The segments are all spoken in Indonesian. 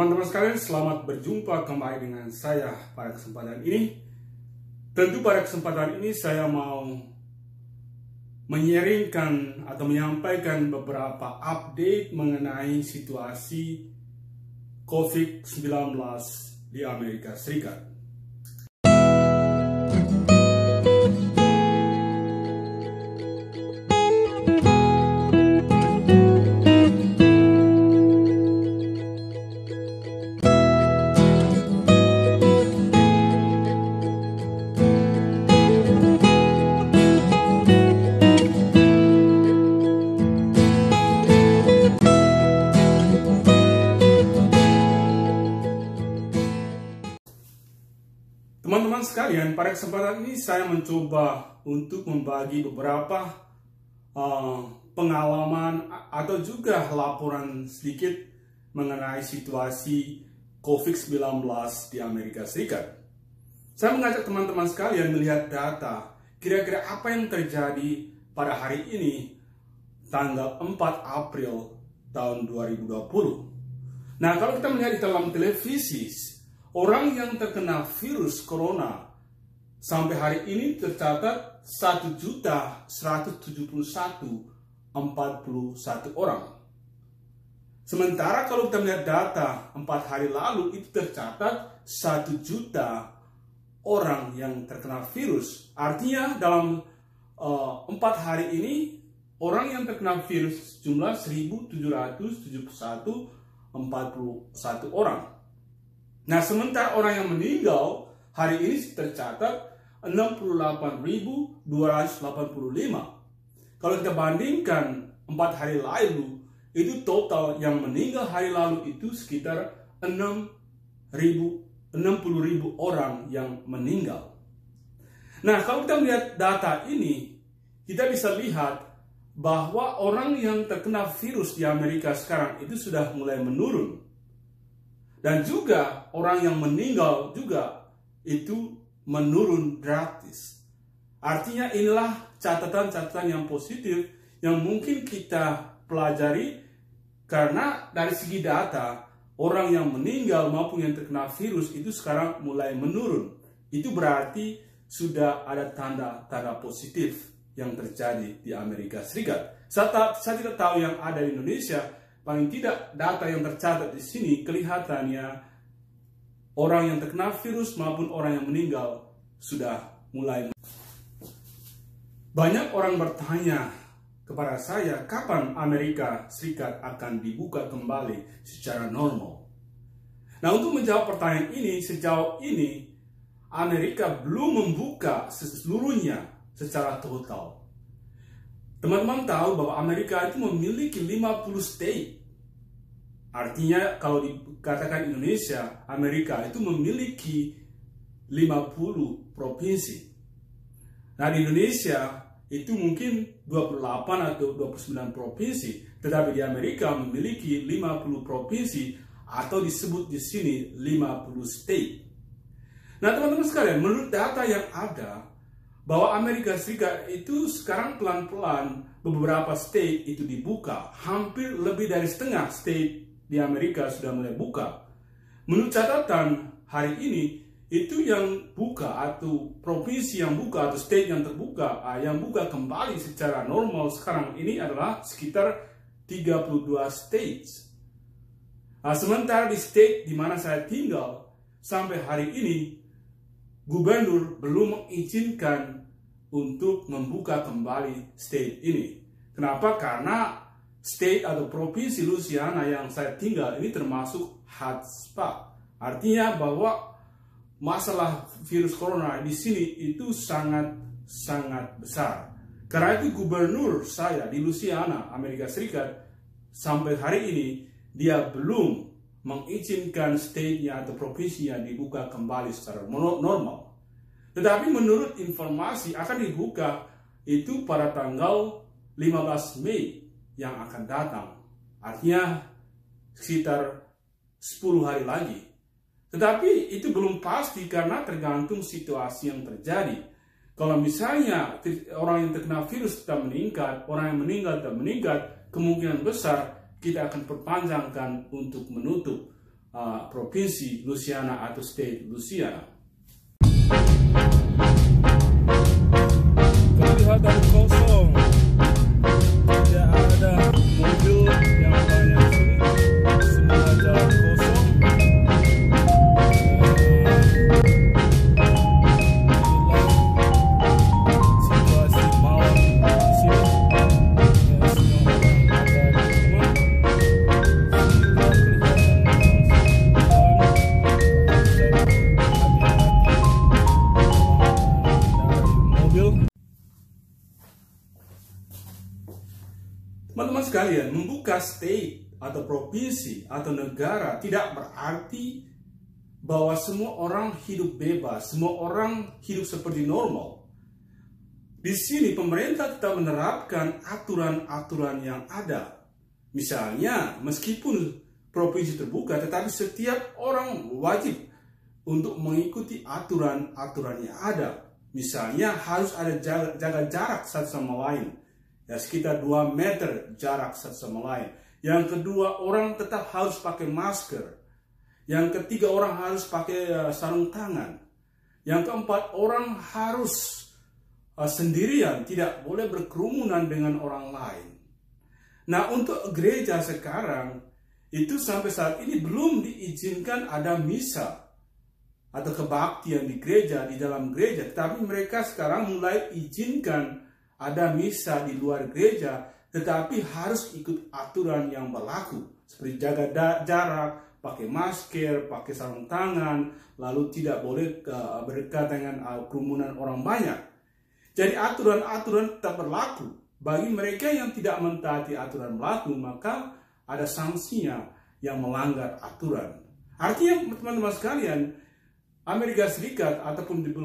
Teman-teman sekalian, selamat berjumpa kembali dengan saya pada kesempatan ini. Tentu pada kesempatan ini saya mau menyaringkan atau menyampaikan beberapa update mengenai situasi COVID-19 di Amerika Serikat. Teman-teman sekalian, pada kesempatan ini saya mencoba untuk membagi beberapa pengalaman atau juga laporan sedikit mengenai situasi COVID-19 di Amerika Serikat. Saya mengajak teman-teman sekalian melihat data, kira-kira apa yang terjadi pada hari ini, tanggal 4 April tahun 2020. Nah, kalau kita melihat di dalam televisi, orang yang terkena virus corona sampai hari ini tercatat 1.171.041 orang. Sementara kalau kita melihat data 4 hari lalu itu tercatat 1 juta orang yang terkena virus. Artinya dalam 4 hari ini orang yang terkena virus jumlah 1.771.041 orang. Nah, sementara orang yang meninggal hari ini tercatat 68.285. Kalau kita bandingkan 4 hari lalu, itu total yang meninggal hari lalu itu sekitar 60.000 orang yang meninggal. Nah, kalau kita melihat data ini, kita bisa lihat bahwa orang yang terkena virus di Amerika sekarang itu sudah mulai menurun. Dan juga orang yang meninggal juga itu menurun drastis. Artinya inilah catatan-catatan yang positif yang mungkin kita pelajari, karena dari segi data orang yang meninggal maupun yang terkena virus itu sekarang mulai menurun. Itu berarti sudah ada tanda-tanda positif yang terjadi di Amerika Serikat. Saya tidak tahu yang ada di Indonesia. Paling tidak data yang tercatat di sini kelihatannya orang yang terkena virus maupun orang yang meninggal sudah mulai. Banyak orang bertanya kepada saya, kapan Amerika Serikat akan dibuka kembali secara normal? Nah, untuk menjawab pertanyaan ini, sejauh ini Amerika belum membuka seluruhnya secara total. Teman-teman tahu bahwa Amerika itu memiliki 50 state. Artinya kalau dikatakan Indonesia, Amerika itu memiliki 50 provinsi. Nah, di Indonesia itu mungkin 28 atau 29 provinsi, tetapi di Amerika memiliki 50 provinsi atau disebut di sini 50 state. Nah, teman-teman sekalian, menurut data yang ada, bahwa Amerika Serikat itu sekarang pelan-pelan beberapa state itu dibuka. Hampir lebih dari setengah state di Amerika sudah mulai buka. Menurut catatan hari ini, itu yang buka atau provinsi yang buka atau state yang terbuka, yang buka kembali secara normal sekarang ini adalah sekitar 32 states. Sementara di state di mana saya tinggal sampai hari ini, gubernur belum mengizinkan untuk membuka kembali state ini. Kenapa? Karena state atau provinsi Louisiana yang saya tinggal ini termasuk hotspot. Artinya bahwa masalah virus corona di sini itu sangat besar. Karena itu gubernur saya di Louisiana, Amerika Serikat, sampai hari ini dia belum mengizinkan state-nya atau provinsinya dibuka kembali secara normal. Tetapi menurut informasi akan dibuka itu pada tanggal 15 Mei yang akan datang. Artinya sekitar 10 hari lagi. Tetapi itu belum pasti karena tergantung situasi yang terjadi. Kalau misalnya orang yang terkena virus tetap meningkat, orang yang meninggal tetap meningkat, kemungkinan besar kita akan perpanjangkan untuk menutup provinsi Louisiana atau state Louisiana. Kelihatan kosong, tidak ada mobil yang banyak di sini, semua jalan kosong. Situasi malam di sini, semua orang ada di rumah, sehingga teman-teman sekalian, membuka state atau provinsi atau negara tidak berarti bahwa semua orang hidup bebas, semua orang hidup seperti normal. Di sini pemerintah tetap menerapkan aturan-aturan yang ada. Misalnya, meskipun provinsi terbuka, tetapi setiap orang wajib untuk mengikuti aturan-aturan yang ada. Misalnya, harus ada jaga jarak satu sama lain. Ya, sekitar 2 meter jarak satu sama lain. Yang kedua, orang tetap harus pakai masker. Yang ketiga, orang harus pakai sarung tangan. Yang keempat, orang harus sendirian, tidak boleh berkerumunan dengan orang lain. Nah, untuk gereja sekarang, itu sampai saat ini belum diizinkan ada misa atau kebaktian di gereja, di dalam gereja. Tetapi mereka sekarang mulai izinkan ada misa di luar gereja, tetapi harus ikut aturan yang berlaku. Seperti jaga jarak, pakai masker, pakai sarung tangan, lalu tidak boleh berdekat dengan kerumunan orang banyak. Jadi aturan-aturan tetap berlaku. Bagi mereka yang tidak mentaati aturan berlaku, maka ada sanksinya yang melanggar aturan. Artinya teman-teman sekalian, Amerika Serikat ataupun di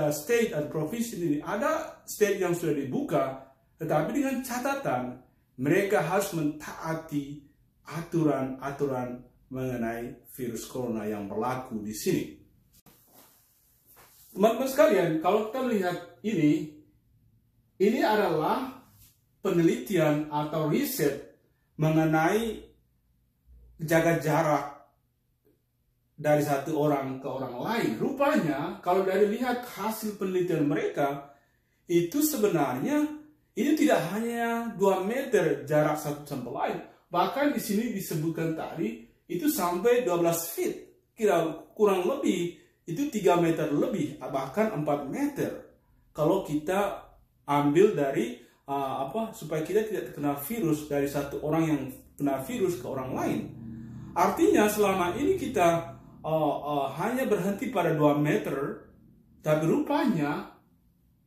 state atau provinsi ini, ada state yang sudah dibuka, tetapi dengan catatan mereka harus mentaati aturan-aturan mengenai virus corona yang berlaku di sini. Teman-teman sekalian, kalau kita melihat ini adalah penelitian atau riset mengenai jaga jarak dari satu orang ke orang lain. Rupanya, kalau dari lihat hasil penelitian mereka, itu sebenarnya ini tidak hanya 2 meter jarak satu sama lain. Bahkan di sini disebutkan tadi, itu sampai 12 feet. Kurang lebih, itu 3 meter lebih, bahkan 4 meter. Kalau kita ambil dari, supaya kita tidak terkena virus dari satu orang yang kena virus ke orang lain. Artinya selama ini kita hanya berhenti pada 2 meter, tapi rupanya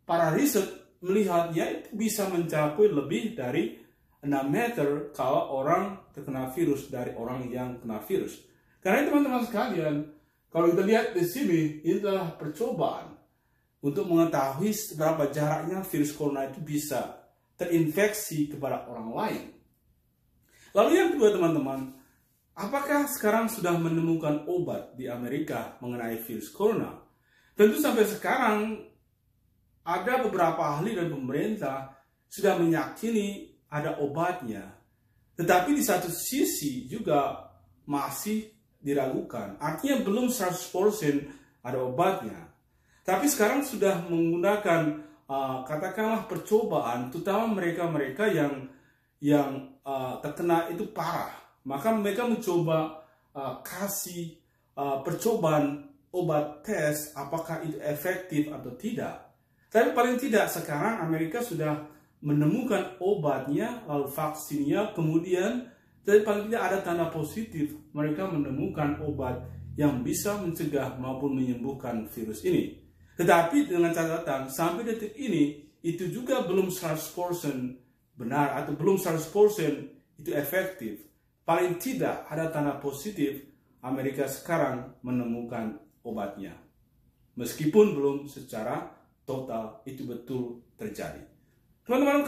para riset melihatnya itu bisa mencapai lebih dari 6 meter kalau orang terkena virus dari orang yang kena virus. Karena teman-teman sekalian, kalau kita lihat di sini, ini adalah percobaan untuk mengetahui seberapa jaraknya virus corona itu bisa terinfeksi kepada orang lain. Lalu yang kedua teman-teman, apakah sekarang sudah menemukan obat di Amerika mengenai virus corona? Tentu sampai sekarang ada beberapa ahli dan pemerintah sudah meyakini ada obatnya. Tetapi di satu sisi juga masih diragukan. Artinya belum 100% ada obatnya. Tapi sekarang sudah menggunakan katakanlah percobaan, terutama mereka-mereka yang terkena itu parah. Maka mereka mencoba kasih percobaan obat tes apakah itu efektif atau tidak. Tapi paling tidak sekarang Amerika sudah menemukan obatnya, lalu vaksinnya, kemudian tapi paling tidak ada tanda positif mereka menemukan obat yang bisa mencegah maupun menyembuhkan virus ini. Tetapi dengan catatan sampai detik ini itu juga belum 100% benar atau belum 100% itu efektif. Paling tidak ada tanda positif Amerika sekarang menemukan obatnya. Meskipun belum secara total itu betul terjadi. Teman-teman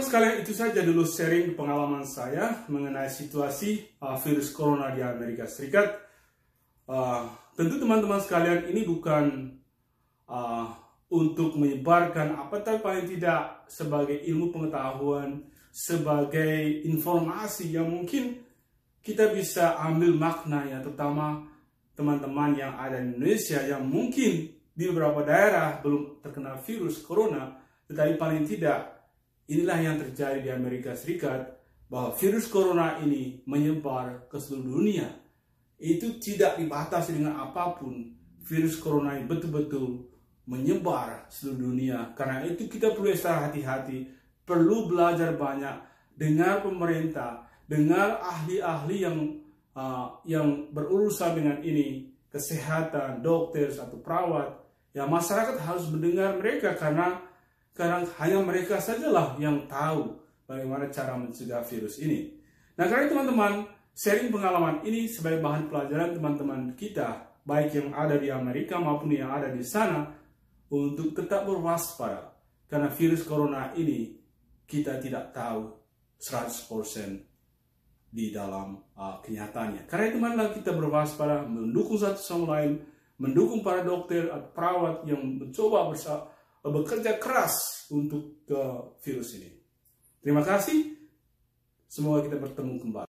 sekalian, itu saja dulu sharing pengalaman saya mengenai situasi virus corona di Amerika Serikat. Tentu teman-teman sekalian ini bukan untuk menyebarkan apa, tapi paling tidak sebagai ilmu pengetahuan, sebagai informasi yang mungkin kita bisa ambil maknanya, terutama teman-teman yang ada di Indonesia yang mungkin di beberapa daerah belum terkena virus corona, tetapi paling tidak inilah yang terjadi di Amerika Serikat, bahwa virus corona ini menyebar ke seluruh dunia. Itu tidak dibatasi dengan apapun. Virus corona ini betul-betul menyebar seluruh dunia. Karena itu kita perlu extra hati-hati, perlu belajar banyak, dengar pemerintah, dengar ahli-ahli yang berurusan dengan ini, kesehatan, dokter atau perawat. Ya, masyarakat harus mendengar mereka karena hanya mereka sajalah yang tahu bagaimana cara mencegah virus ini. Nah, karena teman-teman, sharing pengalaman ini sebagai bahan pelajaran teman-teman kita, baik yang ada di Amerika maupun yang ada di sana, untuk tetap berwaspada. Karena virus corona ini kita tidak tahu 100% di dalam kenyataannya. Karena itu marilah kita berwaspada, mendukung satu sama lain, mendukung para dokter atau perawat yang mencoba bekerja keras untuk virus ini. Terima kasih. Semoga kita bertemu kembali.